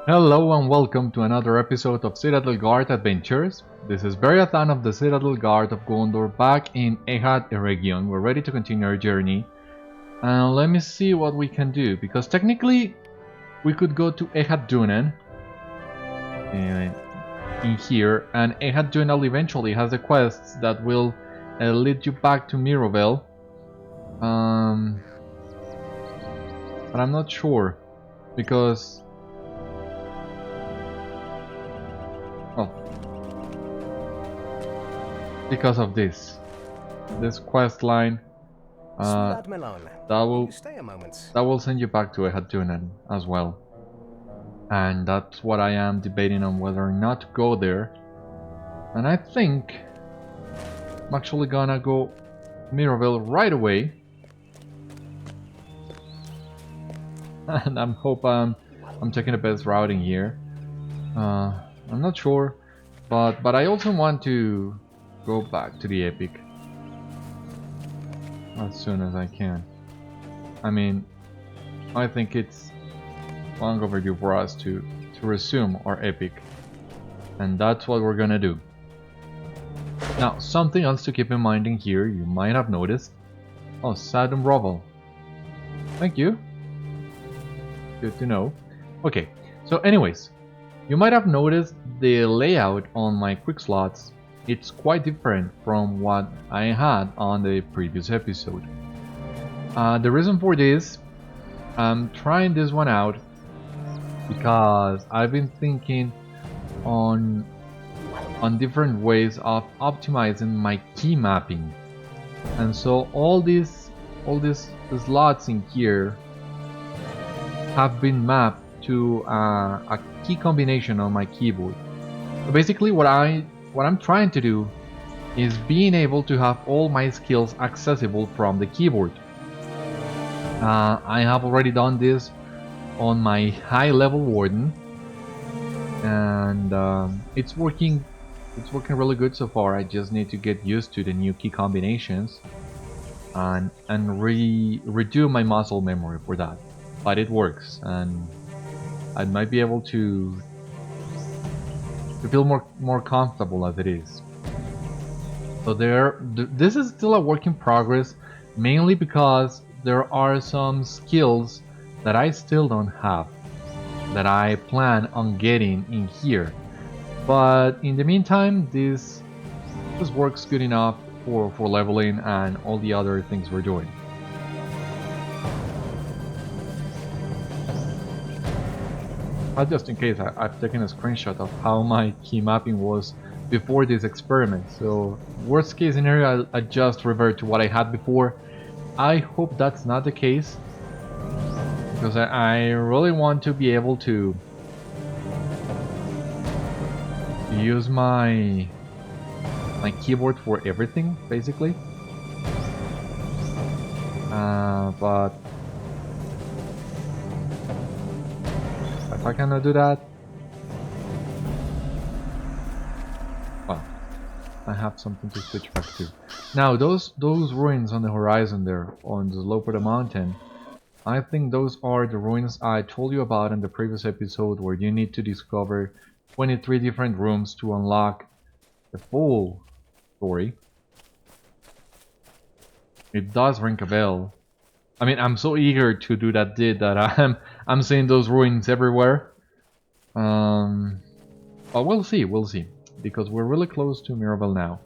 Hello and welcome to another episode of Citadel Guard Adventures. This is Beriathan of the Citadel Guard of Gondor back in Ehad Eregion. We're ready to continue our journey. And let me see what we can do, because technically we could go to Ehad Dunen in here, and Ehad Dunen eventually has the quests that will lead you back to Mirobel. But I'm not sure, because of this quest line that will send you back to Ehad Dunen as well, and that's what I am debating on, whether or not to go there. And I think I'm actually gonna go Mirobel right away, and I'm taking the best routing here. I'm not sure, but I also want to go back to the Epic as soon as I can. I mean, I think it's long overdue for us to resume our Epic, and that's what we're gonna do. Now, something else to keep in mind in here, you might have noticed. Oh, Sadum Rovel. Thank you. Good to know. Okay, so anyways, you might have noticed the layout on my quick slots. It's quite different from what I had on the previous episode. The reason for this, I'm trying this one out because I've been thinking on different ways of optimizing my key mapping, and so all these slots in here have been mapped to a key combination on my keyboard. So basically, what I'm trying to do is being able to have all my skills accessible from the keyboard. I have already done this on my high level warden, and it's working really good so far. I just need to get used to the new key combinations and redo my muscle memory for that. But it works, and I might be able to feel more comfortable as it is. So this is still a work in progress, mainly because there are some skills that I still don't have, that I plan on getting in here. But in the meantime, this works good enough for leveling and all the other things we're doing. Just in case, I've taken a screenshot of how my key mapping was before this experiment. So worst case scenario, I'll just revert to what I had before. I hope that's not the case, because I really want to be able to use my keyboard for everything, basically. But if I cannot do that, well, I have something to switch back to. Now, those ruins on the horizon there, on the slope of the mountain, I think those are the ruins I told you about in the previous episode, where you need to discover 23 different rooms to unlock the full story. It does ring a bell. I mean, I'm so eager to do that deed that I'm seeing those ruins everywhere. But we'll see, because we're really close to Mirobel now.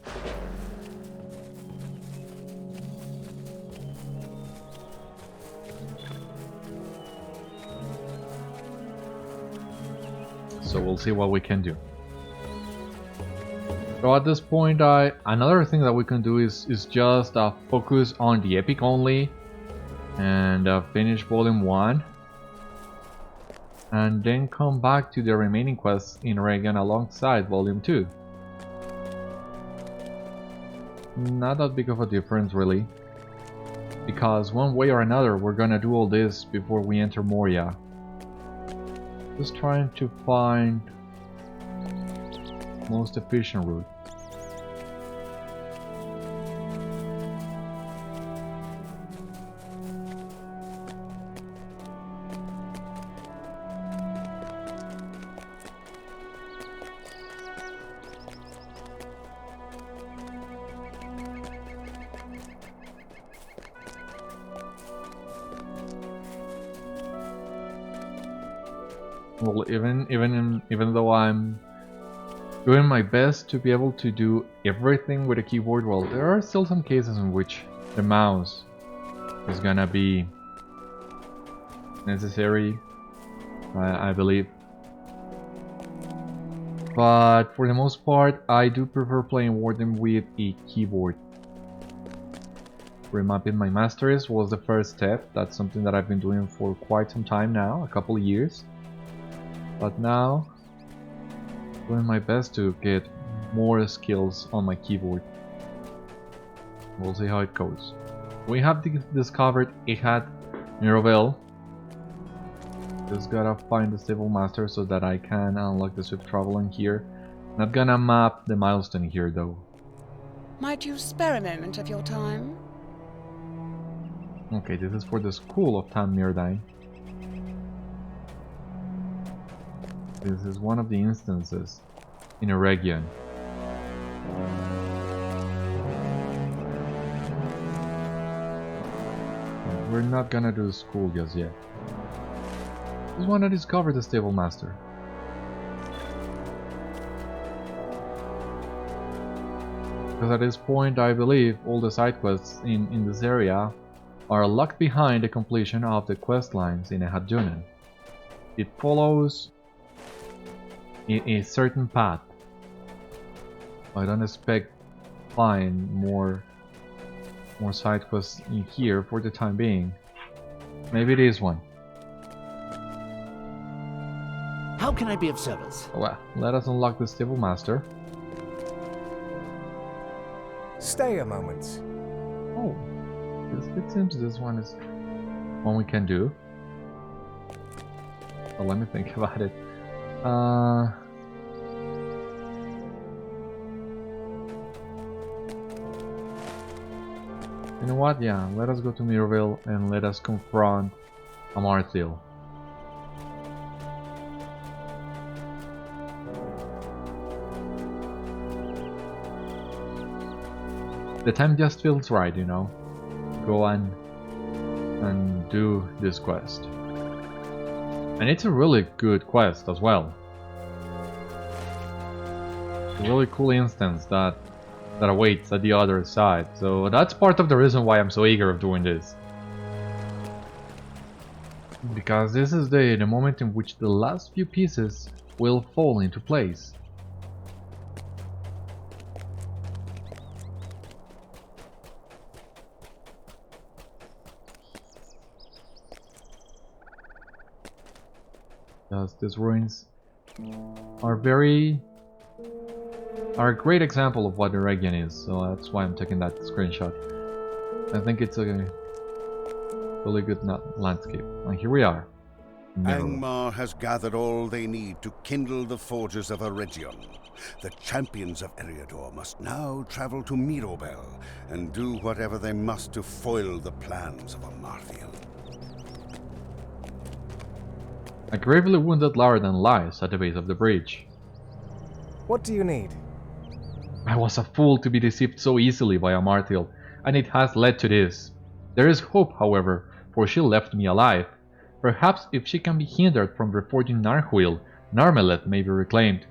So we'll see what we can do. So at this point, another thing that we can do is just focus on the epic only, and finish volume 1, and then come back to the remaining quests in Regan alongside volume 2. Not that big of a difference, really, because one way or another we're gonna do all this before we enter Moria. Just trying to find most efficient route. Well, even though I'm doing my best to be able to do everything with a keyboard, well, there are still some cases in which the mouse is gonna be necessary, I believe. But for the most part, I do prefer playing Warden with a keyboard. Remapping my masteries was the first step. That's something that I've been doing for quite some time now, a couple of years. But now, doing my best to get more skills on my keyboard. We'll see how it goes. We have discovered Mirobel. Just gotta find the stable master so that I can unlock the swift traveling here. Not gonna map the milestone here though. Might you spare a moment of your time? Okay, this is for the school of Tham Mírdain. This is one of the instances in a region. We're not gonna do school just yet. Just wanna discover the stable master. Because at this point I believe all the side quests in this area are locked behind the completion of the quest lines in Esteldín. It follows a certain path. I don't expect to find more side quests in here for the time being. Maybe it is one. How can I be of service? Well, let us unlock the stable master. Stay a moment. Oh, it seems this one is one we can do. Well, let me think about it. You know what? Yeah, let us go to Mirobel and let us confront Amarthiel. The time just feels right, you know. Go on and do this quest. And it's a really good quest as well. A really cool instance that awaits at the other side. So that's part of the reason why I'm so eager of doing this. Because this is the moment in which the last few pieces will fall into place. Because these ruins are a great example of what the region is, so that's why I'm taking that screenshot. I think it's a really good landscape. And here we are. Angmar has gathered all they need to kindle the forges of a region. The champions of Eriador must now travel to Mirobel and do whatever they must to foil the plans of Amarthiel. A gravely wounded Laerdan lies at the base of the bridge. What do you need? I was a fool to be deceived so easily by Amarthiel, and it has led to this. There is hope, however, for she left me alive. Perhaps if she can be hindered from reforging Narchuil, Narmeleth may be reclaimed.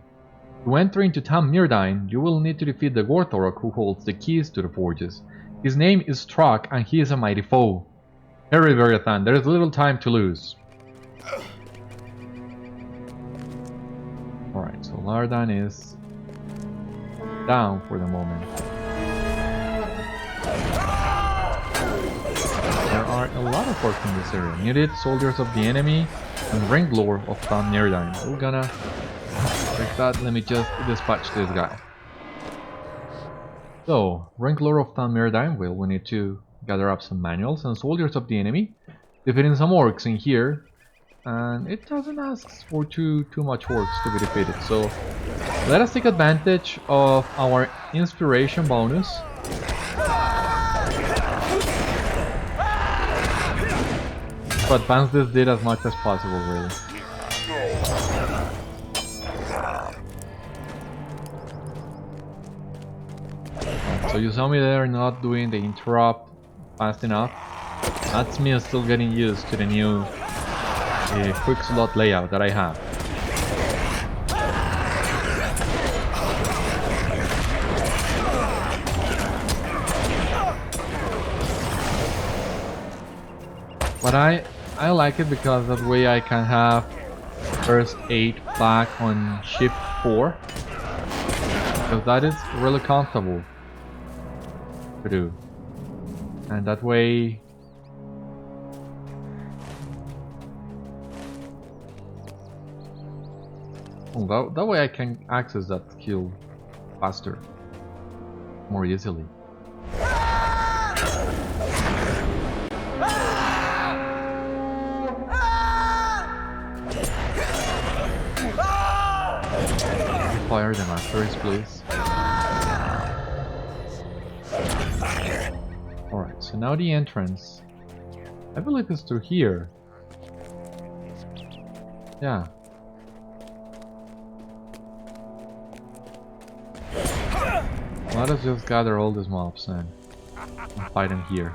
To enter into Tham Mírdain, you will need to defeat the Warthorok who holds the keys to the forges. His name is Strok, and he is a mighty foe. Hurry, Beriathan, there is little time to lose. Alright, so Laerdan is down for the moment. There are a lot of orcs in this area. Muted soldiers of the enemy and ring lord of Tham Mírdain. We're gonna take that. Let me just dispatch this guy. So, ring lord of Tham Mírdain. Well, we need to gather up some manuals and soldiers of the enemy, defeating some orcs in here. And it doesn't ask for too much orcs to be defeated, so let us take advantage of our inspiration bonus to advance this deed as much as possible, really. So you saw me there not doing the interrupt fast enough. That's me still getting used to the new quick slot layout that I have. But I like it because that way I can have first 8 back on shift 4. Because that is really comfortable to do. And that way... Oh, that way I can access that skill faster. More easily. Fire the masters, please. Alright, so now the entrance. I believe it's through here. Yeah. Let us just gather all these mobs and fight them here.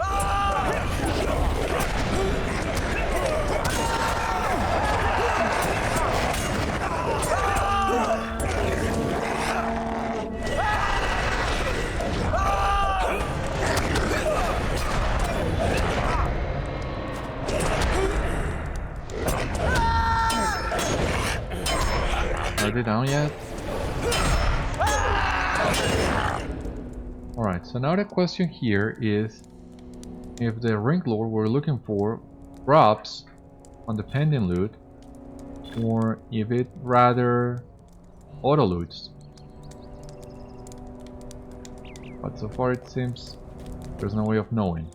Are they down yet? Alright, so now the question here is if the ring lord we're looking for drops on the pending loot or if it rather auto loots. But so far it seems there's no way of knowing.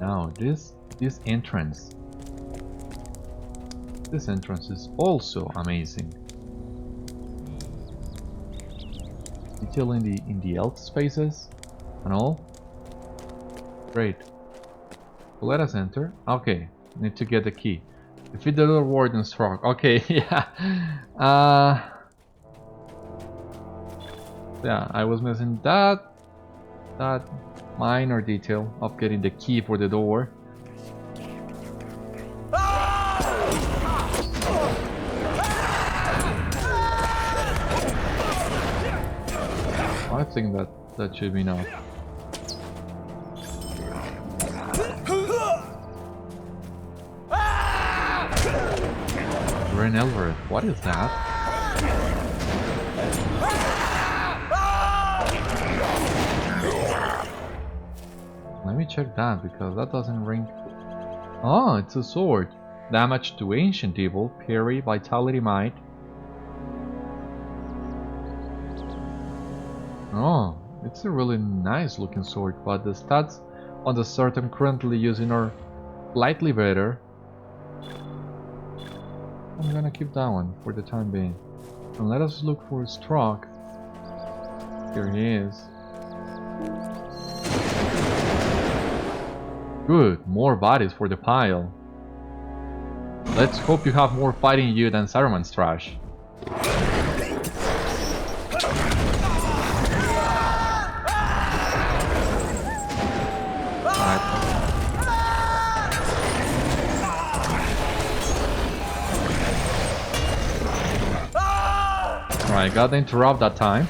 Now this entrance. This entrance is also amazing. Detail in the elf spaces and all. Great. So let us enter. Okay, need to get the key. Defeat the doorwarden Strok. Okay, yeah. Yeah, I was missing that minor detail of getting the key for the door. I think that should be enough. Ren Elver, what is that? Let me check that because that doesn't ring. Oh, it's a sword. Damage to ancient evil, parry, vitality, might. Oh, it's a really nice looking sword, but the stats on the sword I'm currently using are slightly better. I'm gonna keep that one for the time being. And let us look for Strok. Here he is. Good, more bodies for the pile. Let's hope you have more fighting in you than Saruman's trash. Alright, got the interrupt that time.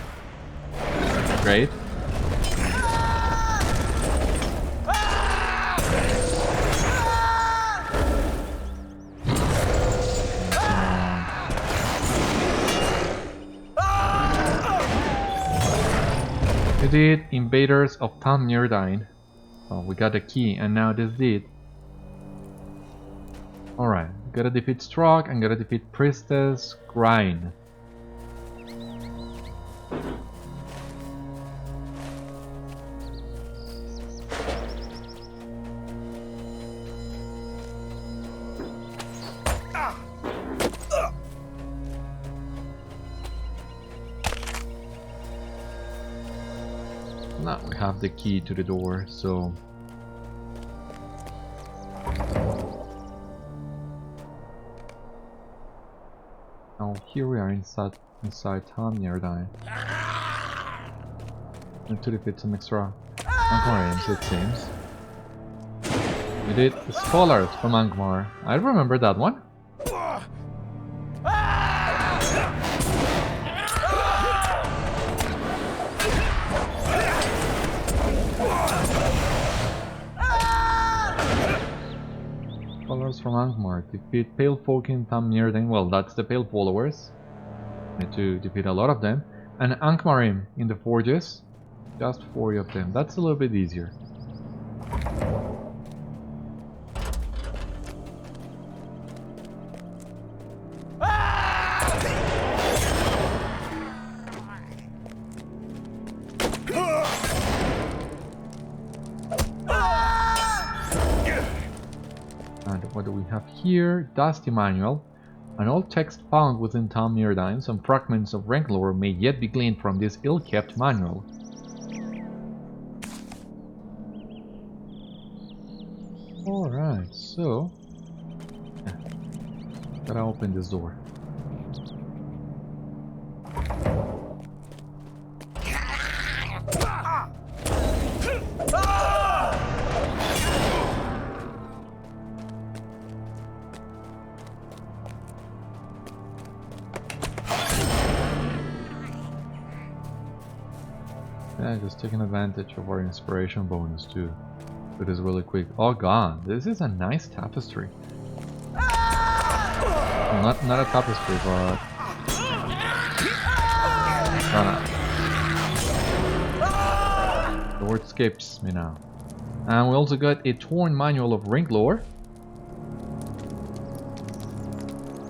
Great. We did Invaders of Tham Mírdain. Oh, we got the key, and now this did. Alright, gotta defeat Strok and gotta defeat Priestess Grind. Now we have the key to the door, so... Now here we are inside Tham Mírdain. Need to defeat some extra Angmarians, it seems. We did Scholars from Angmar. I remember that one. Followers from Angmar. Defeat Pale Folk in Tham Mírdain. Well, that's the Pale Followers. Need to defeat a lot of them. And Angmarim in the Forges. Just 40 of them. That's a little bit easier. What do we have here? Dusty Manual. An old text found within Tham Mírdain. Some fragments of rank lore may yet be gleaned from this ill-kept manual. Alright, so... gotta open this door. Yeah, just taking advantage of our inspiration bonus too. It is really quick. Oh god, this is a nice tapestry. Well, not a tapestry, but... the word escapes me now. And we also got a torn manual of rank lore.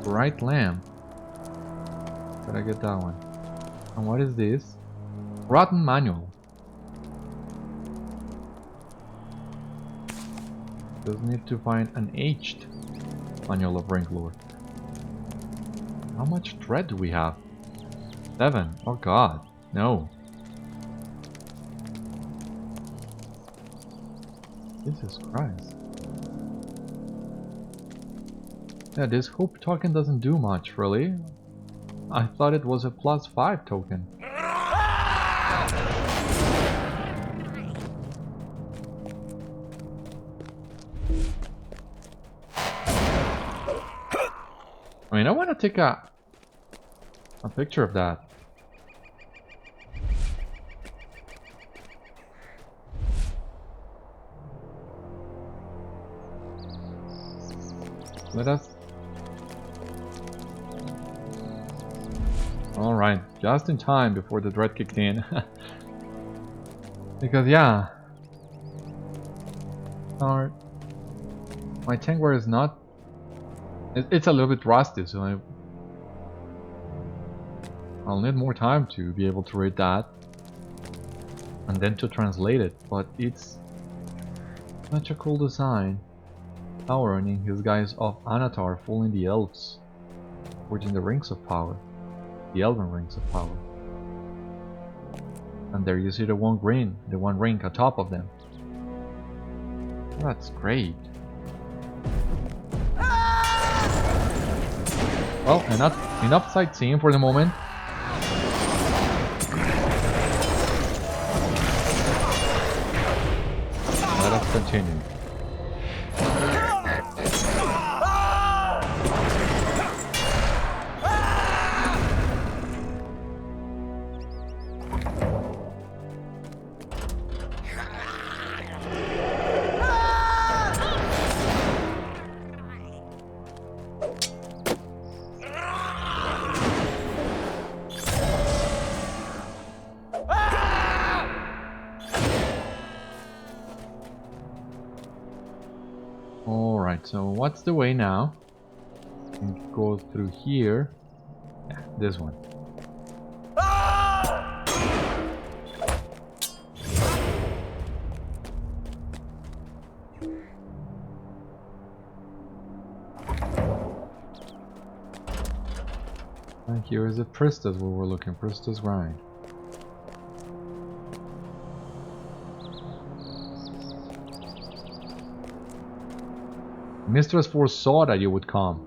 Bright lamp. Gotta get that one. And what is this? Rotten manual. Just need to find an aged manual of rank lore. How much dread do we have? 7. Oh god, no. Jesus Christ. Yeah, this hope token doesn't do much, really. I thought it was a +5 token. I mean, I want to take a picture of that. Let us... Alright, just in time before the dread kicked in. Because, yeah... my tankware is not... It's a little bit rusty, so I'll need more time to be able to read that. And then to translate it, but it's such a cool design. Sauron in his guise of Anatar fooling the elves, forging the rings of power, the elven rings of power. And there you see the one ring atop of them. That's great. Well, enough sightseeing for the moment. Let us continue. So what's the way now? We can go through here. Yeah, this one. And here is a priestess where we're looking. Priestess grind. Mistress foresaw that you would come.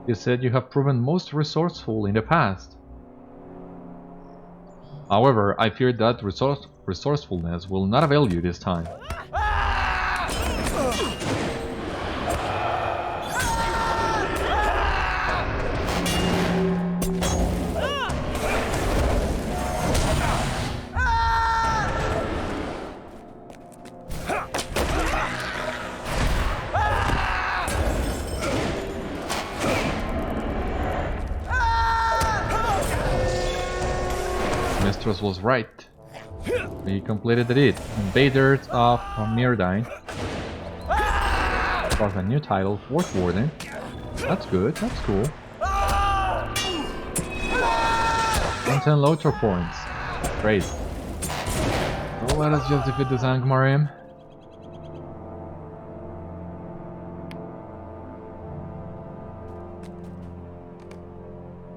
You said you have proven most resourceful in the past. However, I fear that resourcefulness will not avail you this time. Mistress was right. We completed the deed. Invaders of Tham Mírdain. Got a new title, Fourth Warden. That's good, that's cool. And 10 LOTRO points. Great. So let us just defeat this Angmar.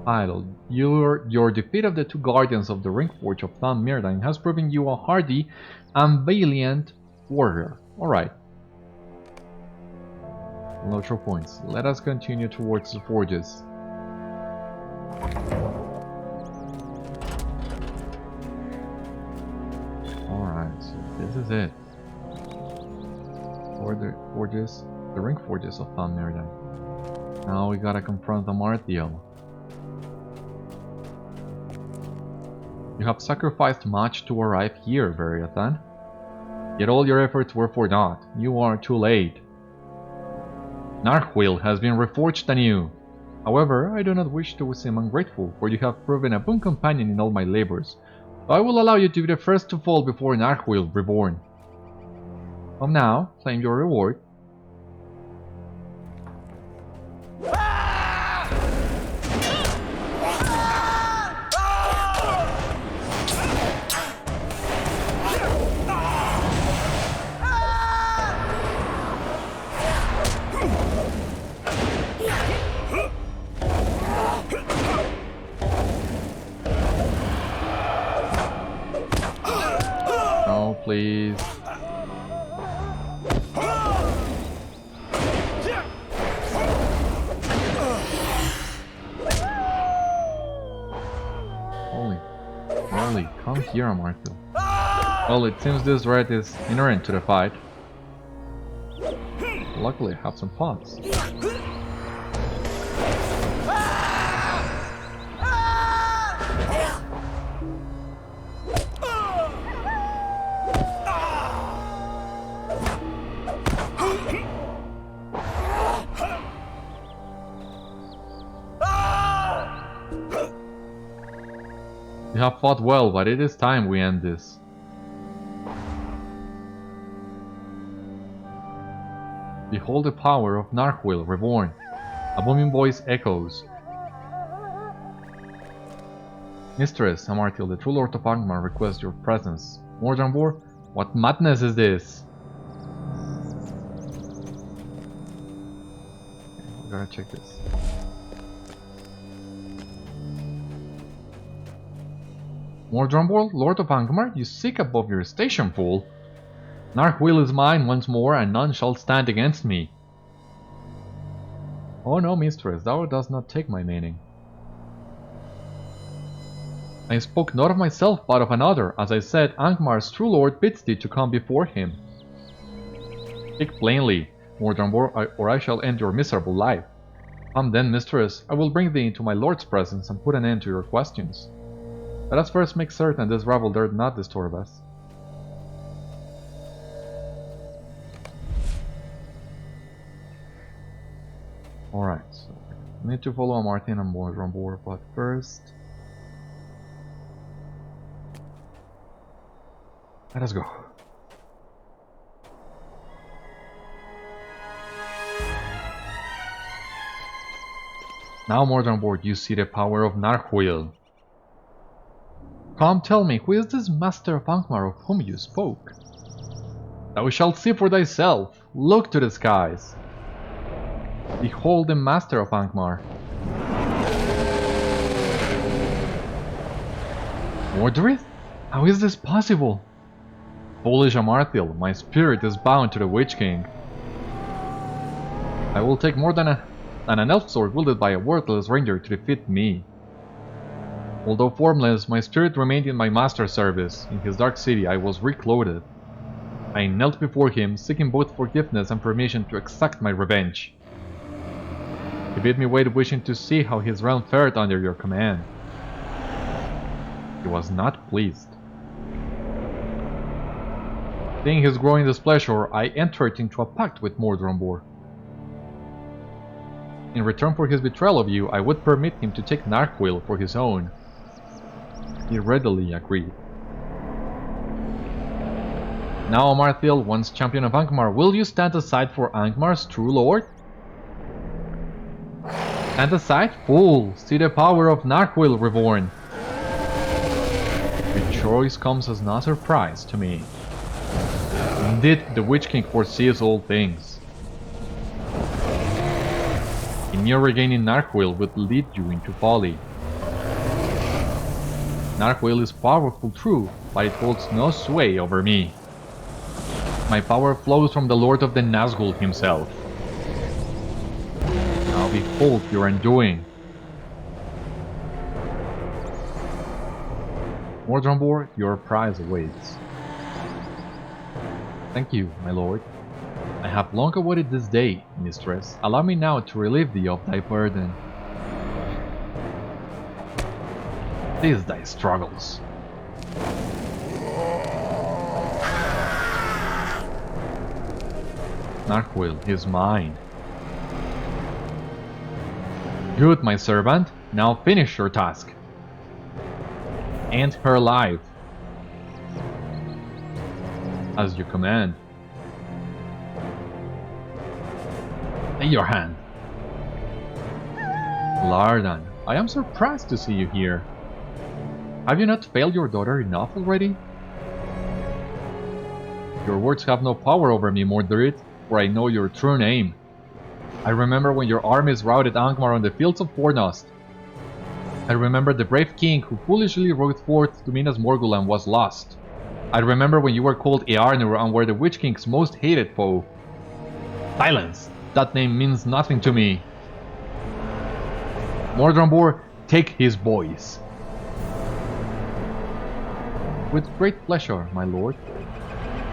Title. Your defeat of the two guardians of the Ringforge of Tham Mírdain has proven you a hardy and valiant warrior. Alright. LOTRO points. Let us continue towards the forges. Alright, so this is it. For the forges, the ring forges of Tham Mírdain. Now we gotta confront Amarthiel. You have sacrificed much to arrive here, Beriathan. Yet all your efforts were for naught. You are too late. Narchuil has been reforged anew. However, I do not wish to seem ungrateful, for you have proven a boon companion in all my labors. So I will allow you to be the first to fall before Narchuil reborn. From now, claim your reward. Please. Holy, come here, Amarthiel. Well, it seems this red is inherent to the fight. Luckily, I have some pots. You have fought well, but it is time we end this. Behold the power of Narchuil reborn. A booming voice echoes. Mistress Amarthiel, the true Lord of Angmar, requests your presence. Mordrambor, what madness is this? Okay, we gotta check this. Mordrambor, Lord of Angmar, you seek above your station, fool. Narchuil is mine once more, and none shall stand against me. Oh no, mistress, thou dost not take my meaning. I spoke not of myself, but of another. As I said, Angmar's true lord bids thee to come before him. Speak plainly, Mordrambor, or I shall end your miserable life. Come then, mistress, I will bring thee into my lord's presence and put an end to your questions. Let us first make certain this rabble dare not disturb us. Alright, so we need to follow Amarthiel and Mordrambor, but first... let us go. Now, Mordrambor, you see the power of Narchuil. Come, tell me, who is this Master of Angmar of whom you spoke? Thou shalt see for thyself. Look to the skies. Behold the Master of Angmar. Mordred? How is this possible? Foolish Amarthiel, my spirit is bound to the Witch King. I will take more than an elf sword wielded by a worthless ranger to defeat me. Although formless, my spirit remained in my master's service. In his dark city, I was reclothed. I knelt before him, seeking both forgiveness and permission to exact my revenge. He bid me wait, wishing to see how his realm fared under your command. He was not pleased. Seeing his growing displeasure, I entered into a pact with Mordrambor. In return for his betrayal of you, I would permit him to take Narchuil for his own. He readily agreed. Now Amarthiel, once champion of Angmar, will you stand aside for Angmar's true lord? Stand aside? Fool! See the power of Narchuil reborn! Your choice comes as no surprise to me. Indeed, the Witch King foresees all things. He knew regaining Narchuil would lead you into folly. Narchuil is powerful, true, but it holds no sway over me. My power flows from the Lord of the Nazgul himself. Now behold your undoing. Mordrambor, your prize awaits. Thank you, my lord. I have long awaited this day, mistress. Allow me now to relieve thee of thy burden. These thy struggles. Narchuil is mine. Good, my servant. Now finish your task. End her life. As you command. Lay your hand. Laerdan, I am surprised to see you here. Have you not failed your daughter enough already? Your words have no power over me, Mordred, for I know your true name. I remember when your armies routed Angmar on the fields of Fornost. I remember the brave king who foolishly rode forth to Minas Morgul and was lost. I remember when you were called Earnur and were the Witch King's most hated foe. Silence! That name means nothing to me. Mordrambor, take his boys. With great pleasure, my lord.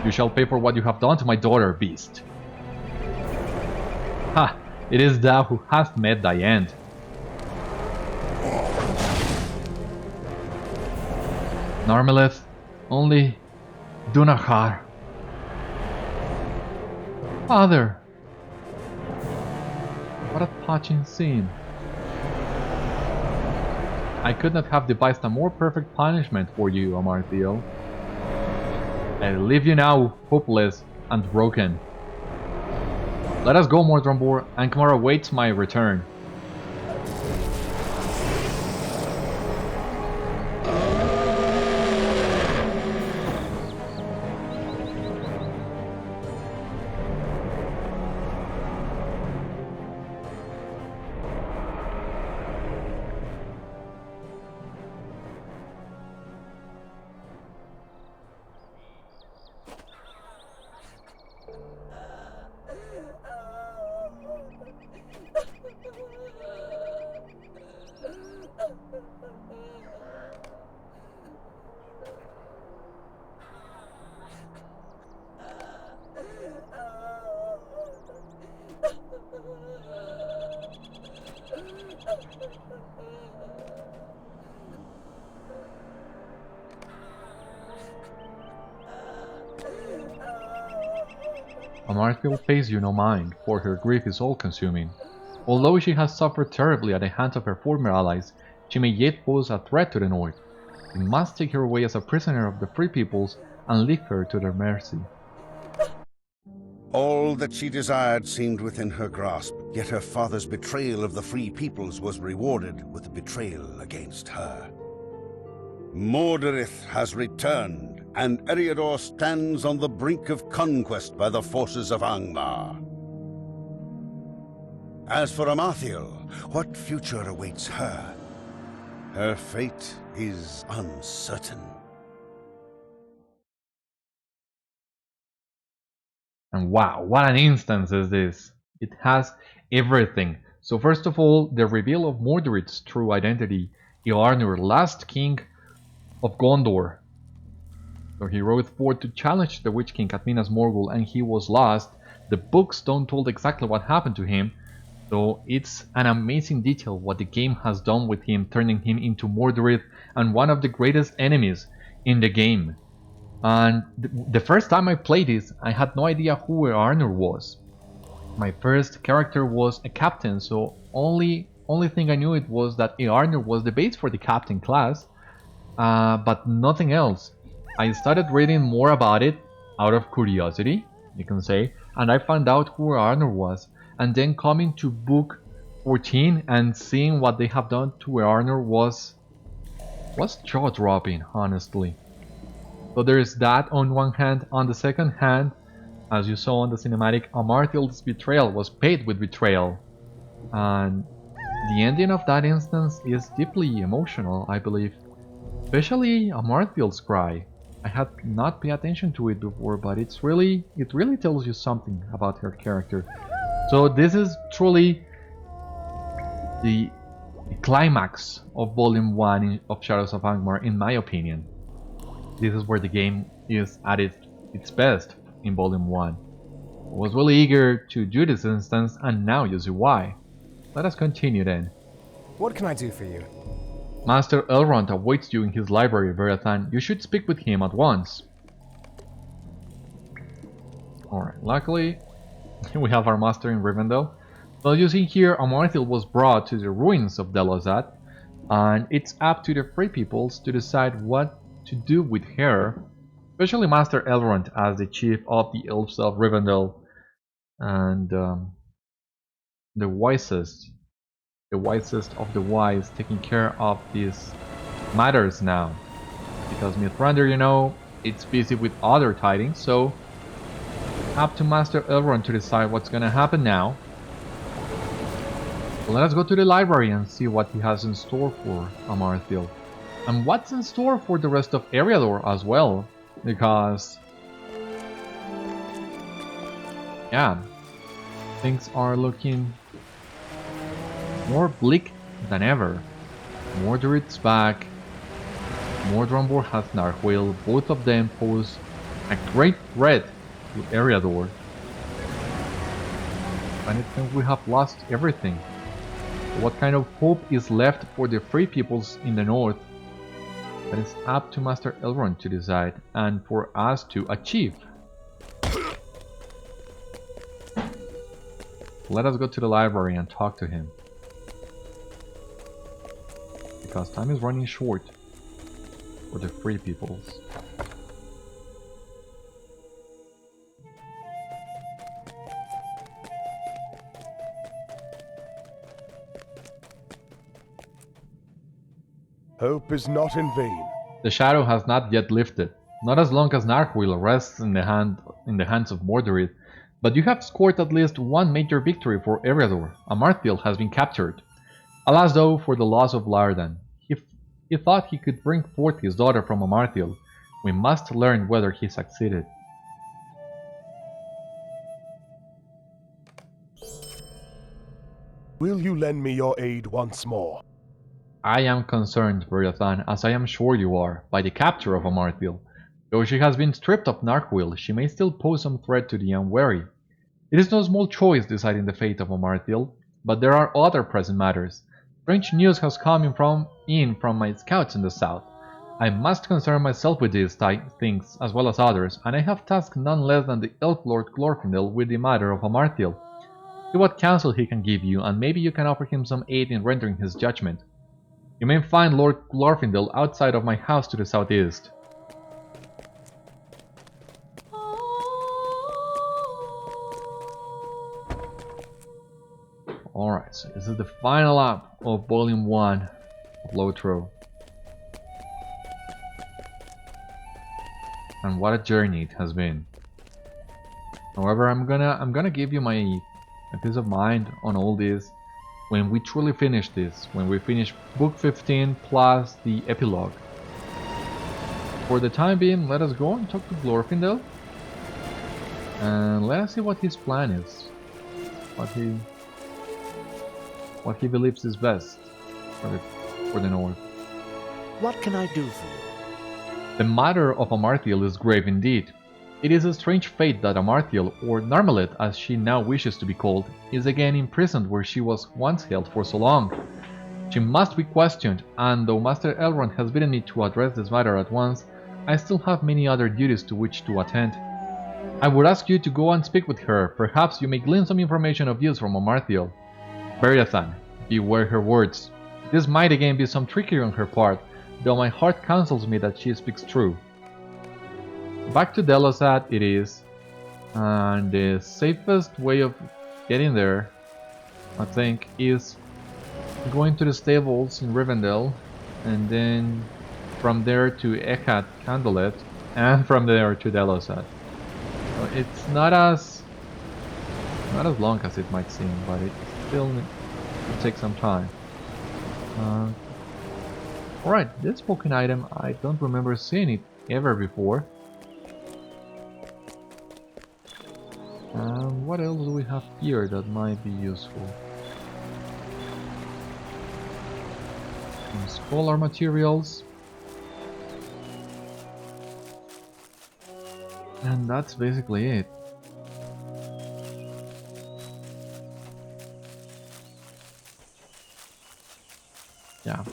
You shall pay for what you have done to my daughter, beast. Ha! It is thou who hast met thy end. Narmeleth, only Dunahar. Father! What a touching scene. I could not have devised a more perfect punishment for you, Amarthiel. I leave you now, hopeless and broken. Let us go, Mordrambor. Angmar awaits my return. Amarthiel pays you no mind, for her grief is all-consuming. Although she has suffered terribly at the hands of her former allies, she may yet pose a threat to the north. We must take her away as a prisoner of the free peoples and leave her to their mercy. All that she desired seemed within her grasp, yet her father's betrayal of the free peoples was rewarded with betrayal against her. Mordrambor has returned, and Eriador stands on the brink of conquest by the forces of Angmar. As for Amarthiel, what future awaits her? Her fate is uncertain. And wow, what an instance is this! It has everything. So first of all, the reveal of Mordred's true identity, Earnur, last king of Gondor. So he rode forth to challenge the Witch King at Minas Morgul and he was lost. The books don't tell exactly what happened to him, so it's an amazing detail what the game has done with him, turning him into Mordred and one of the greatest enemies in the game. And the first time I played this, I had no idea who Earnur was. My first character was a captain, so only thing I knew it was that Earnur was the base for the captain class. but nothing else. I started reading more about it out of curiosity, you can say, and I found out who Arnor was, and then coming to book 14 and seeing what they have done to Arnor was jaw-dropping, honestly. So there's that on one hand. On the second hand, as you saw on the cinematic, Amarthiel's betrayal was paid with betrayal. And the ending of that instance is deeply emotional, I believe. Especially Amarthiel's cry. I had not paid attention to it before, but it really tells you something about her character. So this is truly the climax of Volume 1 of Shadows of Angmar, in my opinion. This is where the game is at its best in Volume 1. I was really eager to do this instance, and now you see why. Let us continue then. What can I do for you? Master Elrond awaits you in his library, Beriathan. You should speak with him at once. Alright, luckily we have our master in Rivendell. Well, you see here, Amarthiel was brought to the ruins of Delozad, and it's up to the Free Peoples to decide what to do with her, especially Master Elrond as the chief of the Elves of Rivendell, and the wisest of the wise taking care of these matters now. Because Mithrandir, you know, it's busy with other tidings, so up to Master Elrond to decide what's gonna happen now. So let us go to the library and see what he has in store for Amarthiel. And what's in store for the rest of Eriador as well, because yeah, things are looking more bleak than ever. Mordred's back, Mordrambor has Narchuil, both of them pose a great threat to Eriador. And it seems we have lost everything. So what kind of hope is left for the Free Peoples in the north? That is up to Master Elrond to decide, and for us to achieve. Let us go to the library and talk to him. Because time is running short for the Free Peoples. Hope is not in vain. The shadow has not yet lifted, not as long as Narchuil rests in the hands of Mordred, but you have scored at least one major victory for Eriador. Amarthiel has been captured. Alas though for the loss of Laerdan. He thought he could bring forth his daughter from Amarthiel. We must learn whether he succeeded. Will you lend me your aid once more? I am concerned, Beriathan, as I am sure you are, by the capture of Amarthiel. Though she has been stripped of Narchuil, she may still pose some threat to the unwary. It is no small choice deciding the fate of Amarthiel, but there are other pressing matters. Strange news has come in from my scouts in the south. I must concern myself with these things as well as others, and I have tasked none less than the Elf Lord Glorfindel with the matter of Amarthiel. See what counsel he can give you, and maybe you can offer him some aid in rendering his judgment. You may find Lord Glorfindel outside of my house to the southeast. Alright, so this is the final app of Volume 1 of LOTRO. And what a journey it has been. However, I'm gonna give you my peace of mind on all this when we truly finish this, when we finish Book 15 plus the epilogue. For the time being, let us go and talk to Glorfindel, and let us see what his plan is, what he believes is best for the north. What can I do for you? The matter of Amarthiel is grave indeed. It is a strange fate that Amarthiel, or Narmeleth as she now wishes to be called, is again imprisoned where she was once held for so long. She must be questioned, and though Master Elrond has bidden me to address this matter at once, I still have many other duties to which to attend. I would ask you to go and speak with her. Perhaps you may glean some information of use from Amarthiel. Beriathan, beware her words. This might again be some trickery on her part, though my heart counsels me that she speaks true. Back to Delosat it is, and the safest way of getting there, I think, is going to the stables in Rivendell, and then from there to Ekhat Candelet, and from there to Delosat. So it's not as long as it might seem, but it still will take some time. Alright, this spoken item, I don't remember seeing it ever before. What else do we have here that might be useful? Some scholar materials. And that's basically it. Yeah.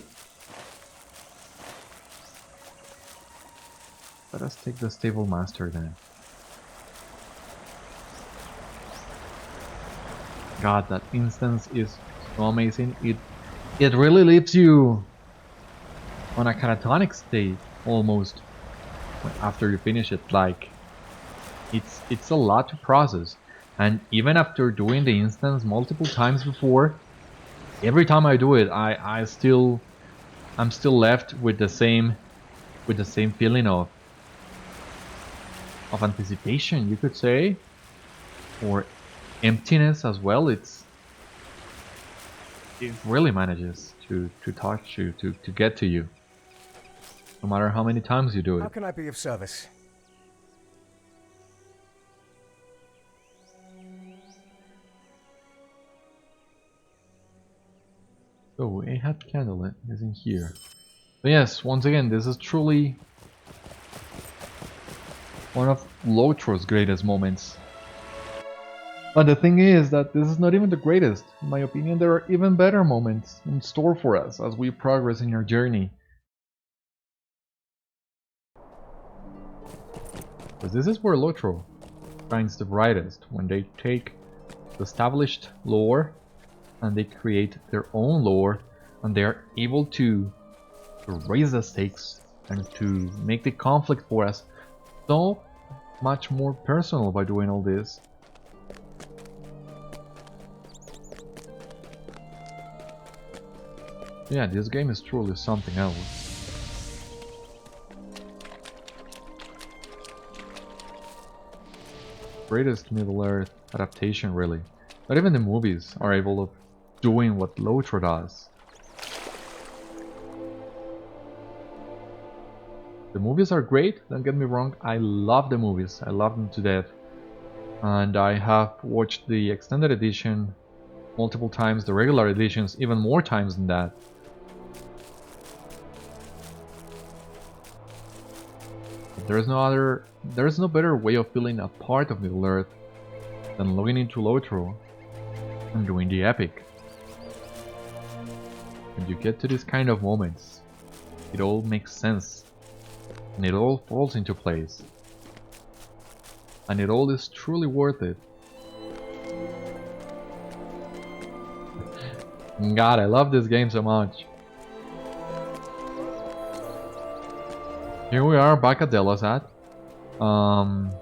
Let us take the stable master then. God, that instance is so amazing. It really leaves you on a catatonic state almost after you finish it. Like it's a lot to process, and even after doing the instance multiple times before, every time I do it, I'm still left with the same feeling of anticipation, you could say, or emptiness as well. It really manages to touch you, to get to you, no matter how many times you do How it. can I be of service? So a hat candle is in here. But yes, once again, this is truly one of LOTRO's greatest moments. But the thing is that this is not even the greatest. In my opinion, there are even better moments in store for us as we progress in our journey. Because this is where LOTRO shines the brightest, when they take the established lore and they create their own lore, and they are able to raise the stakes and to make the conflict for us so much more personal by doing all this. Yeah, this game is truly something else. Greatest Middle-earth adaptation, really. Not even the movies are able of doing what LOTRO does. The movies are great, don't get me wrong, I love the movies, I love them to death. And I have watched the extended edition multiple times, the regular editions even more times than that. There's no better way of feeling a part of Middle-earth than logging into LOTRO and doing the epic. When you get to these kind of moments, it all makes sense, and it all falls into place, and it all is truly worth it. God, I love this game so much. Here we are back at Delosat. And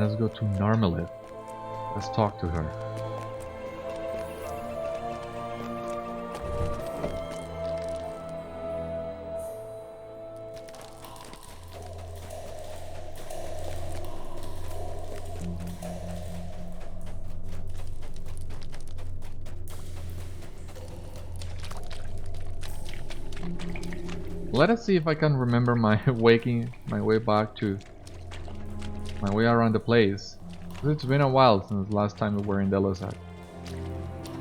let's go to Narmeleth. Let's talk to her. Let us see if I can remember my way back to my way around the place. It's been a while since the last time we were in Delosat.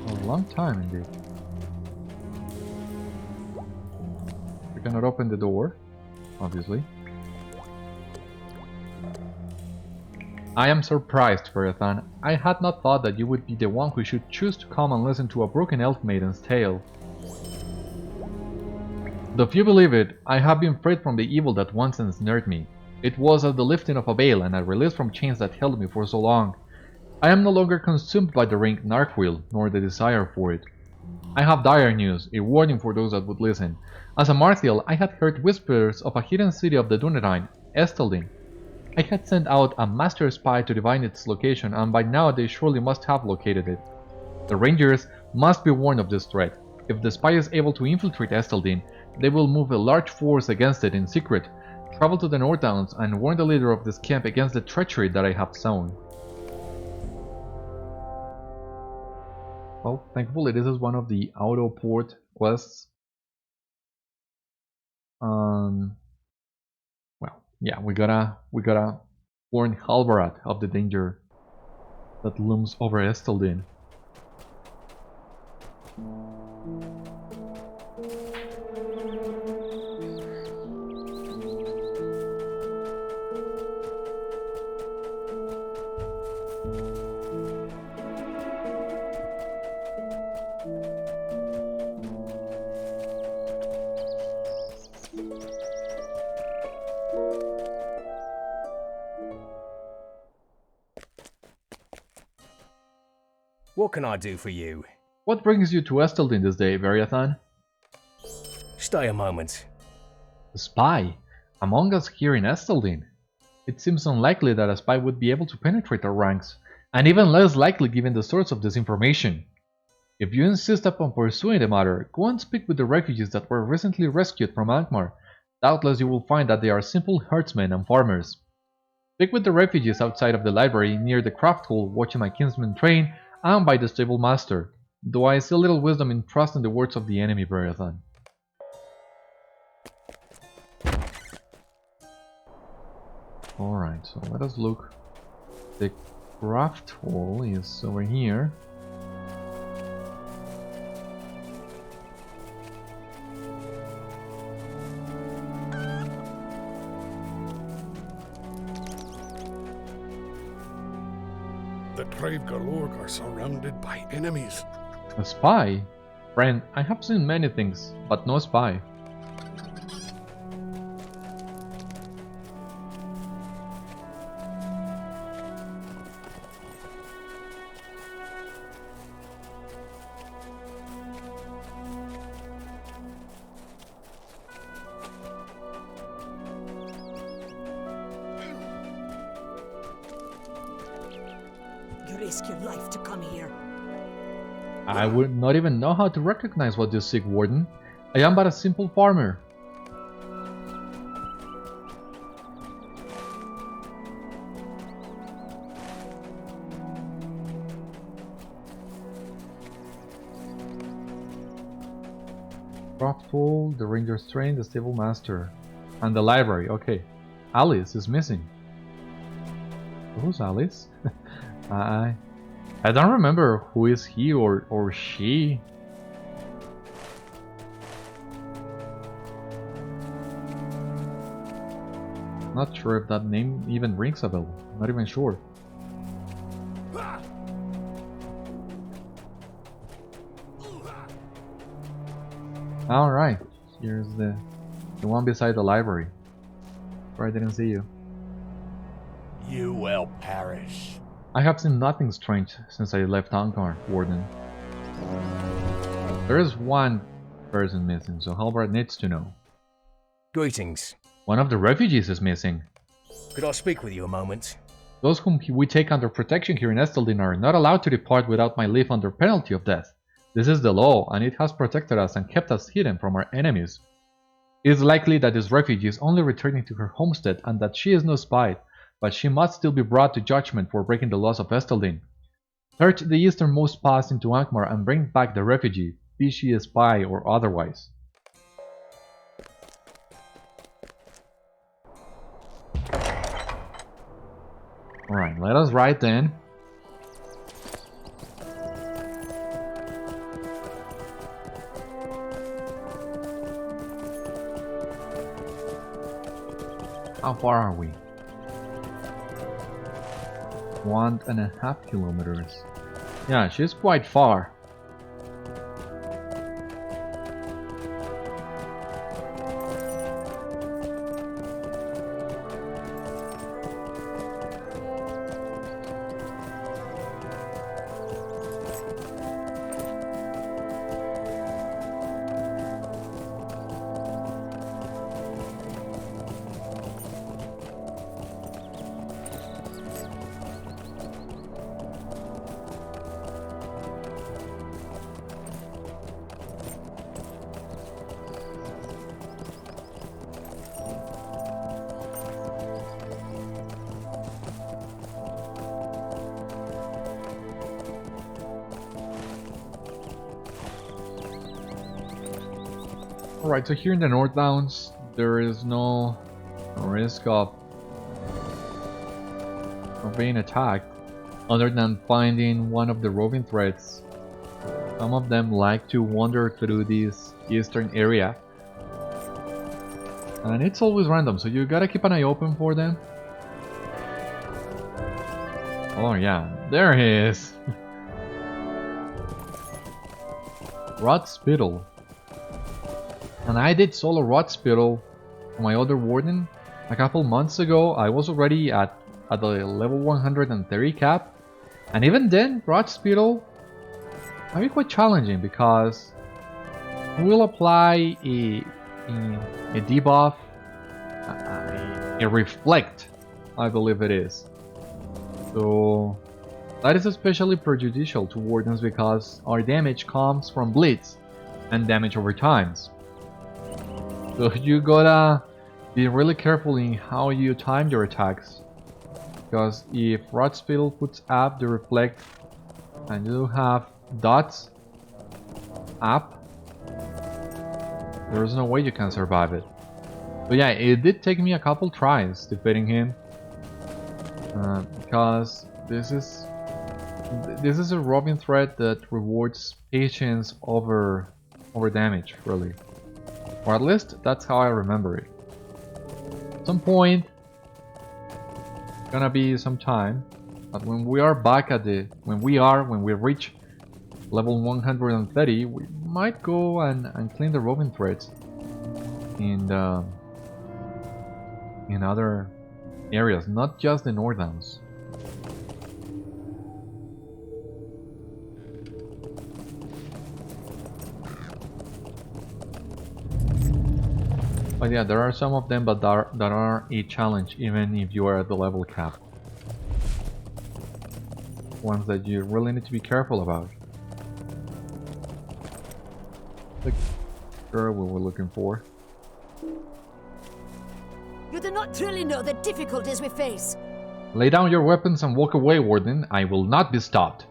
A long time indeed. We cannot open the door, obviously. I am surprised, Beriathan. I had not thought that you would be the one who should choose to come and listen to a broken elf maiden's tale. Though few believe it, I have been freed from the evil that once ensnared me. It was as the lifting of a veil and a release from chains that held me for so long. I am no longer consumed by the ring Narchuil, nor the desire for it. I have dire news, a warning for those that would listen. As Amarthiel, I had heard whispers of a hidden city of the Dunedain, Esteldín. I had sent out a master spy to divine its location, and by now they surely must have located it. The Rangers must be warned of this threat. If the spy is able to infiltrate Esteldín, they will move a large force against it in secret, travel to the Northdowns, and warn the leader of this camp against the treachery that I have sown. Well, thankfully this is one of the auto port quests. Well, yeah, we gotta warn Halvarat of the danger that looms over Esteldín. What can I do for you? What brings you to Esteldín this day, Beriathan? Stay a moment. A spy? Among us here in Esteldín? It seems unlikely that a spy would be able to penetrate our ranks, and even less likely given the source of this information. If you insist upon pursuing the matter, go and speak with the refugees that were recently rescued from Angmar. Doubtless you will find that they are simple herdsmen and farmers. Speak with the refugees outside of the library, near the craft hall, watching my kinsmen train, and by the stable master, though I see little wisdom in trusting the words of the enemy, Beriathan. Alright, so let us look. The craft hall is over here. The Trave Galorg are surrounded by enemies. A spy? Friend, I have seen many things, but no spy. You risk your life to come here. I would not even know how to recognize what you seek, Warden. I am but a simple farmer. Craft hall, the ranger's train, the stable master, and the library. Okay, Alice is missing. Who's Alice? I don't remember who is he or she. Not sure if that name even rings a bell. Not even sure. Alright, here's the one beside the library. Where I didn't see you. You will perish. I have seen nothing strange since I left Angmar, Warden. There is one person missing, so Halvard needs to know. Greetings. One of the refugees is missing. Could I speak with you a moment? Those whom we take under protection here in Esteldín are not allowed to depart without my leave under penalty of death. This is the law, and it has protected us and kept us hidden from our enemies. It is likely that this refugee is only returning to her homestead and that she is no spy, but she must still be brought to judgment for breaking the laws of Esteldín. Search the easternmost pass into Angmar and bring back the refugee, be she a spy or otherwise. Alright, let us ride then. How far are we? 1.5 kilometers. Yeah, she's quite far. Alright, so here in the North Downs, there is no risk of being attacked other than finding one of the roving threads. Some of them like to wander through this eastern area, and it's always random, so you gotta keep an eye open for them. Oh yeah, there he is! Rod Spittle. And I did solo Rod Spittle for my other warden a couple months ago. I was already at the level 130 cap, and even then Rod Spittle might be quite challenging because it will apply a debuff, a reflect, I believe it is. So that is especially prejudicial to wardens because our damage comes from blitz and damage over times. So you gotta be really careful in how you time your attacks, because if Rod Spittle puts up the reflect and you have dots up, there's no way you can survive it. But yeah, it did take me a couple tries defeating him, because this is a roving threat that rewards patience over damage, really. Or at least that's how I remember it. At some point, gonna be some time, but when we are back at when we reach level 130, we might go and clean the roving threads in other areas, not just the Northdowns. But yeah, there are some of them that are a challenge even if you are at the level cap. Ones that you really need to be careful about. The girl we were looking for. You do not truly know the difficulties we face. Lay down your weapons and walk away, Warden. I will not be stopped.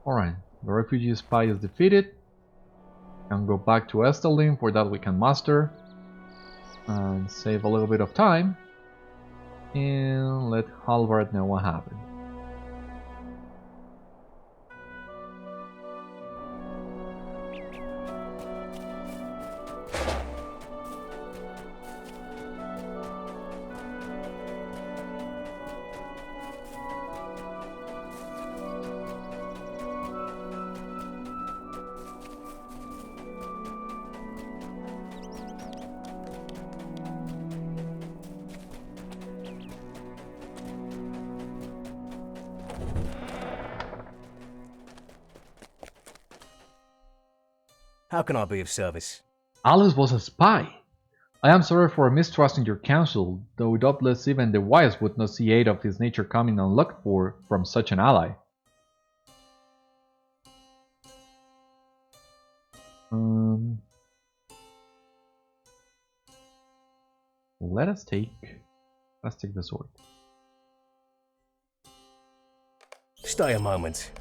Alright, the refugee spy is defeated. Can go back to Esteldín, for that we can muster and save a little bit of time and let Halvard know what happened. How can I be of service? Alice was a spy. I am sorry for mistrusting your counsel, though doubtless even the wise would not see aid of this nature coming unlooked for from such an ally. Let's take the sword. Stay a moment.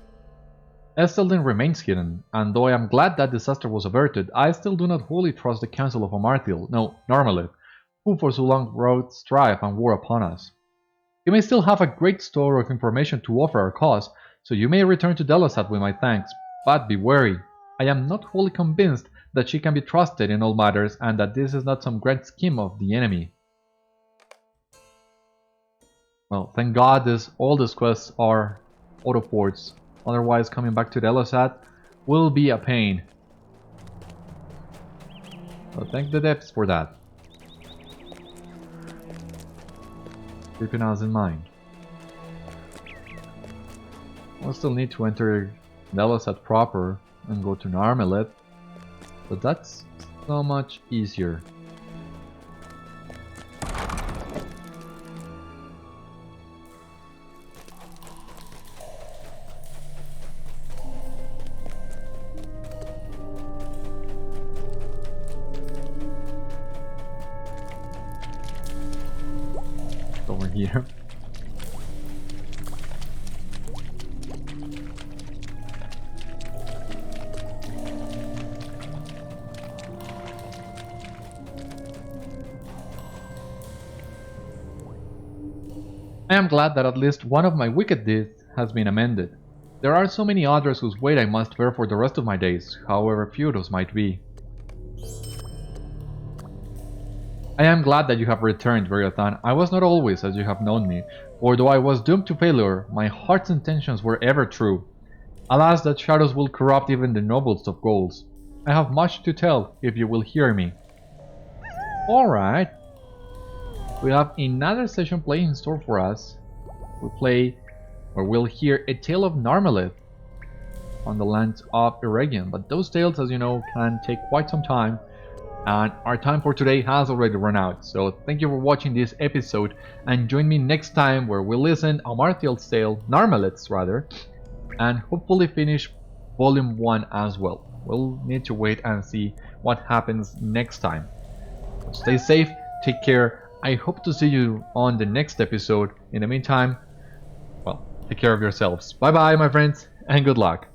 Esteldín remains hidden, and though I am glad that disaster was averted, I still do not wholly trust the counsel of Amarthiel, no, Narmeleth, who for so long brought strife and war upon us. You may still have a great store of information to offer our cause, so you may return to Delasad with my thanks, but be wary. I am not wholly convinced that she can be trusted in all matters, and that this is not some grand scheme of the enemy. Well, thank God all these quests are autoports. Otherwise, coming back to Delasad will be a pain. So thank the depths for that. Keeping us in mind. We'll still need to enter Delasad proper and go to Narmeleth, but that's so much easier. over here. I am glad that at least one of my wicked deeds has been amended. There are so many others whose weight I must bear for the rest of my days, however few those might be. I am glad that you have returned, Beriathan. I was not always as you have known me, for though I was doomed to failure, my heart's intentions were ever true. Alas, that shadows will corrupt even the noblest of goals. I have much to tell, if you will hear me. Alright. We have another session play in store for us. We'll hear A Tale of Narmeleth on the lands of Eregion, but those tales, as you know, can take quite some time, and our time for today has already run out. So thank you for watching this episode, and join me next time where we'll listen Amarthiel's tale, Narmeleth's rather, and hopefully finish Volume 1 as well. We'll need to wait and see what happens next time. Stay safe, take care. I hope to see you on the next episode. In the meantime, well, take care of yourselves. Bye bye, my friends, and good luck.